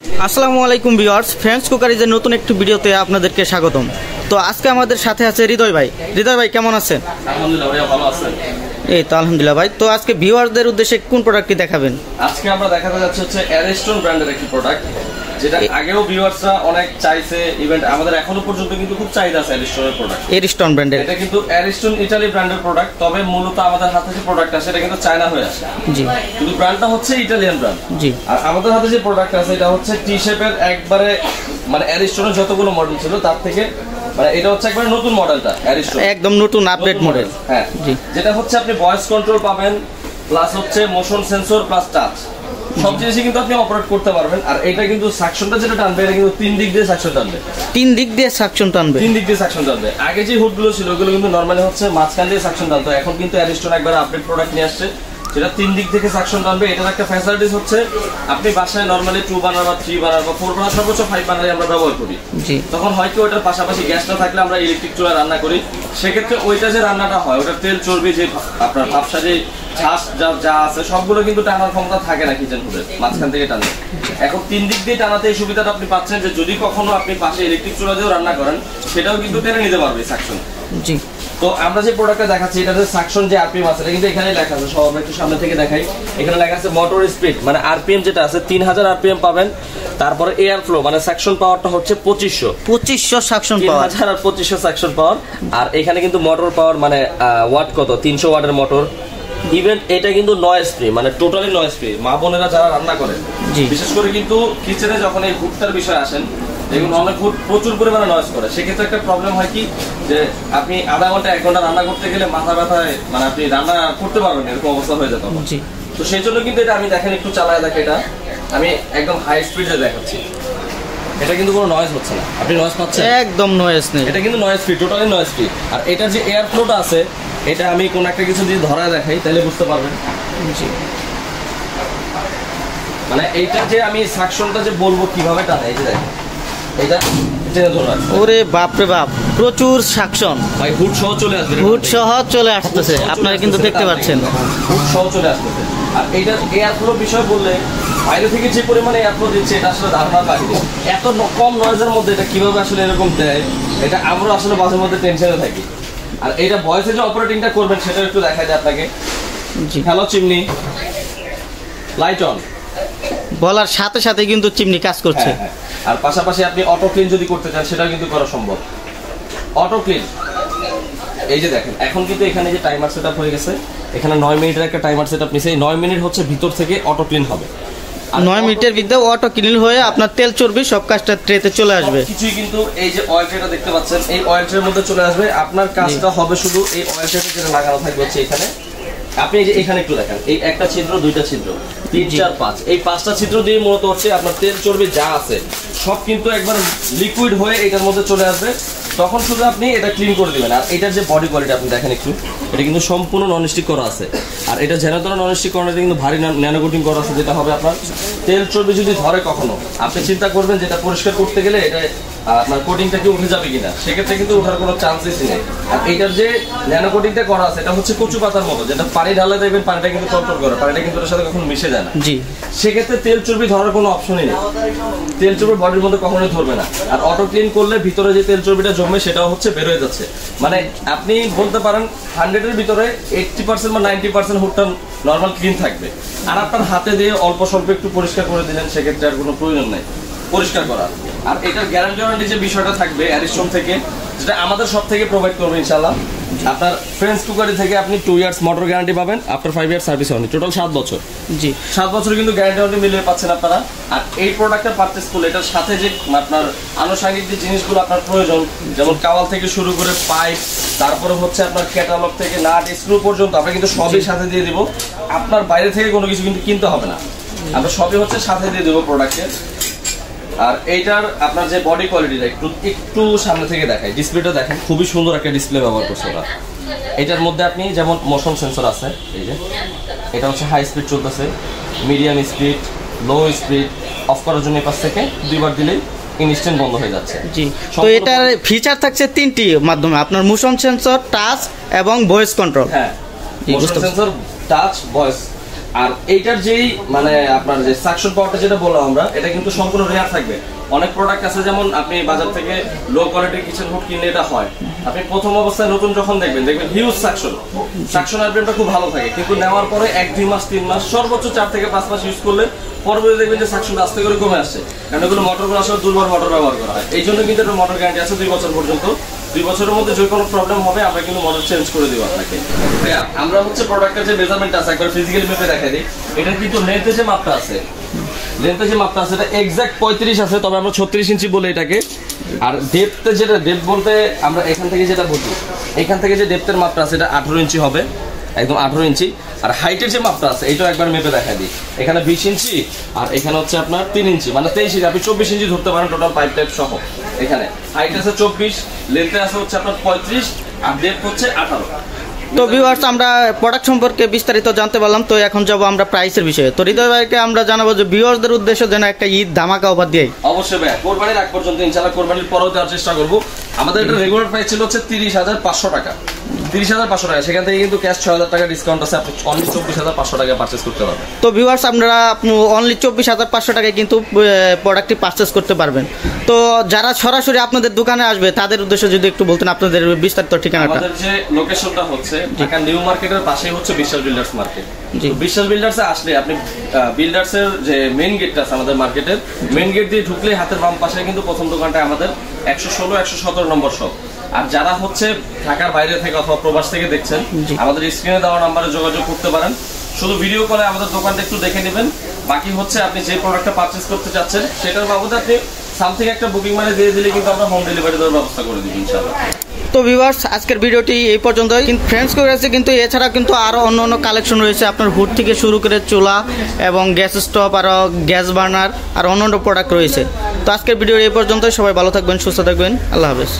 আসসালামু আলাইকুম viewers, friends কুকারিজের নতুন একটি ভিডিওতে আপনাদেরকে স্বাগতম। তো আজকে আমাদের সাথে আছে হৃদয় ভাই। হৃদয় ভাই কেমন আছেন? আলহামদুলিল্লাহ ভাইয়া, ভালো আছেন? এই তো আলহামদুলিল্লাহ ভাই। তো আজকে ভিউয়ারদের উদ্দেশ্যে কোন প্রোডাক্টটি দেখাবেন? আজকে আমরা দেখাতে যাচ্ছি হচ্ছে অ্যারিস্টন ব্র্যান্ডের একটি প্রোডাক্ট, যেটা আগেও ভিউয়ার্সরা অনেক চাইছে। ইভেন্ট আমাদের এখনো পর্যন্ত কিন্তু খুব চাহিদা আছে অ্যারিস্টনের প্রোডাক্ট। অ্যারিস্টন ব্র্যান্ডের এটা কিন্তু অ্যারিস্টন ইতালি ব্র্যান্ডের প্রোডাক্ট, তবে মূলত আমাদের হাতে যে প্রোডাক্ট আছে এটা কিন্তু চায়না হয়ে আসে। জি, কিন্তু ব্র্যান্ডটা হচ্ছে ইটালিয়ান ব্র্যান্ড। জি। আর আমাদের হাতে যে প্রোডাক্ট আছে এটা হচ্ছে টি শেপের, একবারে মানে অ্যারিস্টনের যতগুলো মডেল ছিল তার থেকে মানে এটা হচ্ছে একবারে নতুন মডেলটা অ্যারিস্টন, একদম নতুন আপডেট মডেল। হ্যাঁ, জি। যেটা হচ্ছে আপনি ভয়েস কন্ট্রোল পাবেন, প্লাস হচ্ছে মোশন সেন্সর, প্লাস টাচ, সব জিনিসই কিন্তু আপনি অপারেট করতে পারবেন। আর এটা কিন্তু সাকশনটা যেটা টানবে এটা কিন্তু তিন দিক দিয়ে সাকশন টানবে। তিন দিক দিয়ে সাকশন টানবে? তিন দিক দিয়ে সাকশন টানবে। আগে যে হুডগুলো ছিল ওগুলো কিন্তু নরমালি হচ্ছে মাঝখান দিয়ে সাকশন টানতো, এখন কিন্তু অ্যারিস্টন একবার আপডেট প্রোডাক্ট নিয়ে আসছে যেটা তিন দিক থেকে সাকশন টানবে। এটার একটা ফ্যাসিলিটিস হচ্ছে আপনি বাসায় নরমালি 2 বার্নার বা 3 বার্নার বা 4 বার্নার সর্বোচ্চ 5 বার্নারে আমরা ব্যবহার করি। জি। তখন হয়তো ওটার পাশাপাশি গ্যাস না থাকলে আমরা ইলেকট্রিক চুলায় রান্না করি, সেক্ষেত্রে ওইটা যে রান্নাটা হয় ওটার তেল চর্বি যে আপনার ভাবসা যে ঝাঁস যা আছে সবগুলো কিন্তু টানার ক্ষমতা থাকে না কিচেন হুডের মাঝখান থেকে টানে। এখন তিন দিক দিয়ে টানাতে এই সুবিধাটা আপনি পাচ্ছেন যে যদি কখনো আপনি পাশে ইলেকট্রিক চুলা দিয়েও রান্না করেন সেটাও কিন্তু টেনে নিতে পারবে সাকশন। জি। তো আমরা যে প্রোডাক্টটা দেখাচ্ছি এটাতে সাকশন যে আরপিএম আছে এটা কিন্তু এখানে লেখা আছে, সব একটু সামনে থেকে দেখাই। এখানে লেখা আছে মোটর স্পিড, মানে আরপিএম যেটা আছে 3000 আরপিএম পাবেন। তারপরে এয়ার ফ্লো মানে সাকশন পাওয়ারটা হচ্ছে 2500 সাকশন পাওয়ার, 3000 আর 2500 সাকশন পাওয়ার। আর এখানে কিন্তু মোটর পাওয়ার মানে ওয়াট কত, 300 ওয়াটের মোটর। ইভেন এটা কিন্তু নয়েজ ফ্রি, মানে টোটালি নয়েজ ফ্রি। মা বোনেরা যারা রান্না করেন, বিশেষ করে কিন্তু কিচেনে যখন এই হুডটার বিষয়ে আসেন, এগুলো অনেক হুড প্রচুর পরিমাণে নয়েজ করে। সেক্ষেত্রে একটা প্রবলেম হয় কি যে আপনি আধা ঘন্টা 1 ঘন্টা রান্না করতে গেলে মাথা ব্যথায় মানে আপনি রান্না করতে পারবেন এরকম অবস্থা হয়ে যেত। তো সেই জন্য কিন্তু এটা আমি দেখেন একটু চালায় দেখে, এটা আমি একদম হাই স্পিডে দেখাচ্ছি। এটা কিন্তু কোনো নয়েজ হচ্ছে না, আপনি নয়েজ পাচ্ছেন? একদম নয়েজ নেই, এটা কিন্তু noise free, totally noise free. আর এটার যে এয়ার ফ্লোটা আছে এটা আমি কোন একটা কিছু দিয়ে ধরায় দেখাই তাহলে বুঝতে পারবেন। মানে এইটা যে আমি সাকশনটা যে বলবো কিভাবে টানে, এই যে দেখেন এটা টেনে ধরা। ওরে বাপ রে বাপ, প্রচুর সাকশন ভাই, হুড সহ চলে আসবে, হুড সহ চলে আসতেছে, আপনারা কিন্তু দেখতে পাচ্ছেন হুড সহ চলে আসতেছে। আর এইটার এয়ার ফ্লো বিষয় বললে বাইরে থেকে যে পরিমাণে এয়ার ফ্লো দিচ্ছে এটা আসলে ধারণা বাইরে। এত কম নয়েজের মধ্যে এটা কিভাবে আসলে এরকম দেয়, এটা আমরা আসলে মাঝে মধ্যে টেনশনে থাকি। আর এইটা ভয়েসে যে অপারেটিংটা করবেন সেটা একটু দেখা যায় আপনাকে। হ্যালো চিমনি, লাইট অন বলার সাথে সাথে কিন্তু চিমনি কাজ করছে। আর পাশাপাশি আপনি অটো ক্লিন যদি করতে চান সেটাও কিন্তু করা সম্ভব। অটো ক্লিন, এই যে দেখেন এখন কিন্তু এখানে যে টাইমার সেটআপ হয়ে গেছে, এখানে 9 মিনিটের একটা টাইমার সেটআপ নিছে। এই 9 মিনিট হচ্ছে ভিতর থেকে অটো ক্লিন হবে। 9 মিনিটের ভিতরে অটো ক্লিন হয়ে আপনার তেল চর্বি সব কাজটা ট্রেতে চলে আসবে। কিছুই কিন্তু এই যে অয়েল ট্রেটা দেখতে পাচ্ছেন, এই অয়েল ট্রের মধ্যে চলে আসবে। আপনার কাজটা হবে শুধু এই অয়েল ট্রেটা যেটা লাগানো থাকবে হচ্ছে এখানে। আপনি এই যে এখানে একটু দেখেন, এই একটা ছিদ্র, দুইটা ছিদ্র, 3, 4, 5, এই 5টা ছিদ্র দিয়ে মূলত হচ্ছে আপনার তেল চর্বি যা আছে সব কিন্তু একবার লিকুইড হয়ে এটার মধ্যে চলে আসবে। তখন শুধু আপনি এটা ক্লিন করে দিবেন। আর এটার যে বডি কোয়ালিটি আপনি দেখেন একটু, এটা কিন্তু সম্পূর্ণ নন স্টিক করা আছে। আর এটা যেন তেন নন স্টিক করা, কিন্তু ভারী ন্যানো কোটিং করা আছে, যেটা হবে আপনার তেল চর্বি যদি ধরে কখনো আপনি চিন্তা করবেন যেটা পরিষ্কার করতে গেলে এটা আপনার কোটিংটা কি উঠে যাবে কিনা, সেক্ষেত্রে কিন্তু ওঠার কোনো চান্সেসই নেই। আর এটার যে ন্যানো কোটিংটা করা আছে এটা হচ্ছে কচু পাতার মতো, যেটা পানি ঢালে দেখবেন পানিটা কিন্তু কন্ট্রোল করে, পানিটা কিন্তু ওর সাথে কখনো মিশে যায় না। জি। সেক্ষেত্রে তেল চর্বি ধরার কোনো অপশনই নেই, তেল চর্বি বডির মধ্যে কখনোই ধরবে না। আর অটো ক্লিন করলে ভিতরে যে তেল চর্বিটা জমে সেটাও হচ্ছে বের হয়ে যাচ্ছে। মানে আপনি বলতে পারেন 100 এর ভিতরে 80% বা 90% হুডটা নর্মাল ক্লিন থাকবে। আর আপনার হাতে দিয়ে অল্প স্বল্প একটু পরিষ্কার করে দিলেন, সেক্ষেত্রে আর কোনো প্রয়োজন নেই পরিষ্কার করার। আর এটার গ্যারান্টি ওয়ারেন্টি যে বিষয়টা থাকবে অ্যারিস্টন থেকে, যেটা আমাদের সব থেকে প্রোভাইড করবে ইনশাআল্লাহ। আপনার ফ্রেন্ডস কুকারি থেকে আপনি 2 ইয়ার্স মোটর গ্যারান্টি পাবেন, after 5 years service warranty, total 7 বছর। জি, 7 বছর কিন্তু গ্যারান্টি ওয়ারেন্টি মিলিয়ে পাচ্ছেন আপনারা। আর এই প্রোডাক্টটা পারচেজ করলে এটার সাথে যে আপনার আনুষঙ্গিক যে জিনিসগুলো আপনার প্রয়োজন, যেমন কাওয়াল থেকে শুরু করে পাইপ, তারপরে হচ্ছে আপনার ক্যাটালগ থেকে নাট স্ক্রু পর্যন্ত আমরা কিন্তু সবই সাথে দিয়ে দিব। আপনার বাইরে থেকে কোনো কিছু কিন্তু কিনতে হবে না, আমরা সবই হচ্ছে সাথে দিয়ে দেবো প্রোডাক্টের। আর এইটার আপনার যে বডি কোয়ালিটিটা একটু সামনে থেকে দেখাই, ডিসপ্লেটা দেখেন খুবই সুন্দর একটা ডিসপ্লে ব্যবহার করছে ওরা। এটার মধ্যে আপনি যেমন মোশন সেন্সর আছে, এই যে এটা হচ্ছে হাই স্পিড চলতেছে, medium speed, low speed, of করার জন্য পাশ থেকে 2 বার দিলেই ইনস্ট্যান্ট বন্ধ হয়ে যাচ্ছে। জি। তো এটার ফিচার থাকছে 3টি মাধ্যমে, আপনার মোশন সেন্সর, টাচ এবং ভয়েস কন্ট্রোল। হ্যাঁ, মোশন সেন্সর, টাচ, ভয়েস আর এইটার যেই মানে আপনার যে সাকশন পাওয়ারটা যেটা বললাম আমরা, এটা কিন্তু সম্পূর্ণ রেয়ার থাকবে। অনেক প্রোডাক্ট আছে যেমন আপনি বাজার থেকে লো কোয়ালিটির কিচেন হুড কিনলে এটা হয়, আপনি প্রথম অবস্থায় নতুন যখন দেখবেন হিউজ সাকশন আইটেমটা খুব ভালো থাকে, কিন্তু নেওয়ার পরে 1-2 মাস 3 মাস সর্বোচ্চ 4 থেকে 5 মাস ইউজ করলে পরবর্তী দেখবেন যে সাকশন আস্তে করে কমে আসছে, কারণ এগুলো মোটরগুলো আসলে দুর্বল মোটর ব্যবহার করা হয়। এই জন্য কিন্তু একটা মোটর গ্যারান্টি আছে 2 বছর পর্যন্ত। 2 বছরের মধ্যে যে কোনো প্রবলেম হবে আমরা কিন্তু মোটর চেঞ্জ করে দেবো আপনাকে। আমরা হচ্ছে প্রোডাক্টের যে মেজারমেন্ট আছে একবার ফিজিক্যালি মেপে দেখাই দিই। এটা কিন্তু লেন্থে যে মাপটা আছে, এটা এক্সাক্ট 35 আছে, তবে আমরা 36 ইঞ্চি বলে এটাকে। আর ডেপথে যেটা ডেপথ বলতে আমরা এখান থেকে যেটা বলি, এখান থেকে যে ডেপথের মাপটা আছে এটা 18 ইঞ্চি হবে, একদম 18 ইঞ্চি। আর হাইটের যে মাপটা আছে এটাও একবার মেপে দেখা দিই। এখানে 20 ইঞ্চি আর এখানে হচ্ছে আপনার 3 ইঞ্চি, মানে 23 ইঞ্চি, আপনি 24 ইঞ্চি ধরতে পারেন টোটাল পাইপ টাইপ সহ। এখানে হাইট আছে 24, লেন্থে আছে হচ্ছে আপনার 35 আর ডেপথ হচ্ছে 18। তো ভিউয়ার্স, আমরা প্রোডাক্ট সম্পর্কে বিস্তারিত জানতে পারলাম। তো এখন যাব আমরা প্রাইসের বিষয়ে। তো হৃদয় ভাইকে আমরা জানাবো যে ভিউয়ার্সদের উদ্দেশ্যে যেন একটা ঈদ ধামাকা অফার দেয়। অবশ্যই ভাই, কোরবানির আগ পর্যন্ত ইনশাআল্লাহ, কোরবানির পরেও দেওয়ার চেষ্টা করব। আমাদের এটা রেগুলার প্রাইস ছিল হচ্ছে 30,500 টাকা, 30,500 টাকা। সেখান থেকে কিন্তু ক্যাশ 6,000 টাকা ডিসকাউন্ট আছে, আপনি অনলি 24,500 টাকা পারচেজ করতে পারবেন। তো ভিউয়ার্স, আমরা অনলি 24,500 টাকায় কিন্তু প্রোডাক্টটি পারচেজ করতে পারবেন। তো যারা সরাসরি আপনাদের দোকানে আসবে তাদের উদ্দেশ্যে যদি একটু বলতেন আপনাদের বিস্তারিত ঠিকানাটা। আমাদের যে লোকেশনটা হচ্ছে ঢাকা নিউ মার্কেটের পাশেই হচ্ছে বিশ্বাস বিল্ডার্স মার্কেট। বিশ্বাস বিল্ডার্সে আসলে আপনি বিল্ডার্সের যে মেইন গেটটা আছে আমাদের মার্কেটের, মেইন গেট দিয়ে ঢুকলে হাতের বাম পাশে কিন্তু প্রথম দোকানটা আমাদের 116, 117 নম্বর শপ। আর যারা হচ্ছে ঢাকার বাইরে থেকে অথবা প্রবাস থেকে দেখছেন, আমাদের স্ক্রিনে দেওয়া নাম্বারে যোগাযোগ করতে পারেন। শুধু ভিডিও কলে আমাদের দোকানটা একটু দেখে নেবেন। বাকি হচ্ছে আপনি যে প্রোডাক্টটা পারচেজ করতে চাচ্ছেন সেটার বাবদে আপনি সামথিং একটা বুকিং মানে দিয়ে দিলে কিন্তু আমরা হোম ডেলিভারি দেওয়ার ব্যবস্থা করে দিব ইনশাআল্লাহ। তো ভিউয়ার্স, আজকের ভিডিওটি এই পর্যন্তই। ফ্রেন্ডস কাছে কিন্তু এছাড়া কিন্তু আরও অন্য কালেকশন রয়েছে, আপনার হুড থেকে শুরু করে চুলা এবং গ্যাস স্টোভ, আরও গ্যাস বার্নার আর অন্য প্রোডাক্ট রয়েছে। তো আজকের ভিডিও এই পর্যন্তই। সবাই ভালো থাকবেন, সুস্থ থাকবেন, আল্লাহ হাফেজ।